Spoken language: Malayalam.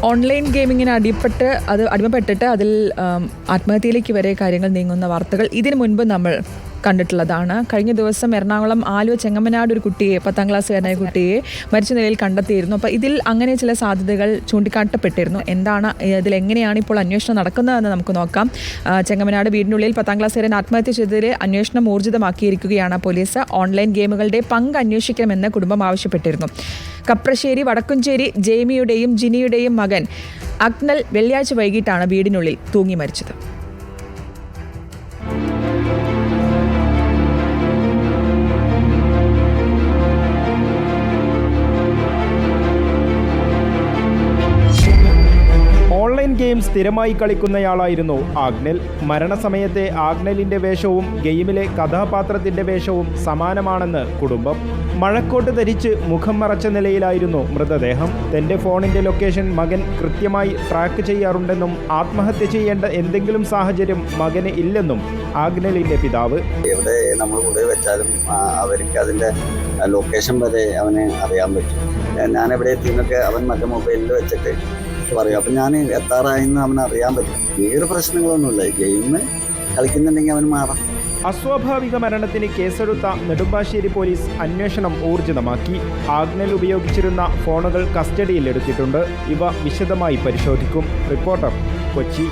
ഓൺലൈൻ ഗെയിമിങ്ങിന് അടിമപ്പെട്ടിട്ട് അതിൽ ആത്മഹത്യയിലേക്ക് വരെ കാര്യങ്ങൾ നീങ്ങുന്ന വാർത്തകൾ ഇതിനു മുൻപ് നമ്മൾ കണ്ടിട്ടുള്ളതാണ്. കഴിഞ്ഞ ദിവസം എറണാകുളം ആലുവ ചെങ്ങമനാട് ഒരു കുട്ടിയെ 10ാം ക്ലാസ്സുകാരനായ കുട്ടിയെ മരിച്ച നിലയിൽ കണ്ടെത്തിയിരുന്നു. അപ്പോൾ ഇതിൽ അങ്ങനെ ചില സാധ്യതകൾ ചൂണ്ടിക്കാട്ടപ്പെട്ടിരുന്നു. എന്താണ് ഇതിൽ എങ്ങനെയാണ് ഇപ്പോൾ അന്വേഷണം നടക്കുന്നതെന്ന് നമുക്ക് നോക്കാം. ചെങ്ങമനാട് വീടിനുള്ളിൽ 10ാം ക്ലാസ്സുകാരൻ ആത്മഹത്യ ചെയ്തതിൽ അന്വേഷണം ഊർജിതമാക്കിയിരിക്കുകയാണ് പോലീസ്. ഓൺലൈൻ ഗെയിമുകളുടെ പങ്ക് അന്വേഷിക്കണമെന്ന് കുടുംബം ആവശ്യപ്പെട്ടിരുന്നു. കപ്രശ്ശേരി വടക്കുംചേരി ജെയ്മിയുടെയും ജിനിയുടെയും മകൻ അക്നൽ വെള്ളിയാഴ്ച വൈകിട്ടാണ് വീടിനുള്ളിൽ തൂങ്ങി മരിച്ചത്. ഓൺലൈൻ ഗെയിം സ്ഥിരമായി കളിക്കുന്നയാളായിരുന്നു ആഗ്നൽ. മരണസമയത്തെ ആഗ്നലിന്റെ വേഷവും ഗെയിമിലെ കഥാപാത്രത്തിന്റെ വേഷവും സമാനമാണെന്ന് കുടുംബം. മഴക്കോട്ട് ധരിച്ച് മുഖം മറച്ച നിലയിലായിരുന്നു മൃതദേഹം. തന്റെ ഫോണിന്റെ ലൊക്കേഷൻ മകൻ കൃത്യമായി ട്രാക്ക് ചെയ്യാറുണ്ടെന്നും ആത്മഹത്യ ചെയ്യേണ്ട എന്തെങ്കിലും സാഹചര്യം മകന് ഇല്ലെന്നും ആഗ്നലിന്റെ പിതാവ്. എവിടെ നമ്മൾ കൊണ്ടുപോയി വെച്ചാലും അവർക്ക് അതിന്റെ ലൊക്കേഷൻ വരെ അവന് അറിയാൻ പറ്റും. ഞാൻ എവിടെ എത്തിയെന്നൊക്കെ അവൻ മറ്റേ മൊബൈലിൽ വെച്ചിട്ട് പറയും. അപ്പം ഞാൻ എത്താറായെന്ന് അവന് അറിയാൻ പറ്റും. വേറെ പ്രശ്നങ്ങളൊന്നുമില്ല. ഗെയിം കളിക്കുന്നുണ്ടെങ്കിൽ അവന് മാറാം. അസ്വാഭാവിക മരണത്തിന് കേസെടുത്ത നെടുമ്പാശ്ശേരി പോലീസ് അന്വേഷണം ഊർജിതമാക്കി. ആഗ്നൽ ഉപയോഗിച്ചിരുന്ന ഫോണുകൾ കസ്റ്റഡിയിൽ എടുത്തിട്ടുണ്ട്. ഇവ വിശദമായി പരിശോധിക്കും. റിപ്പോർട്ടർ, കൊച്ചി.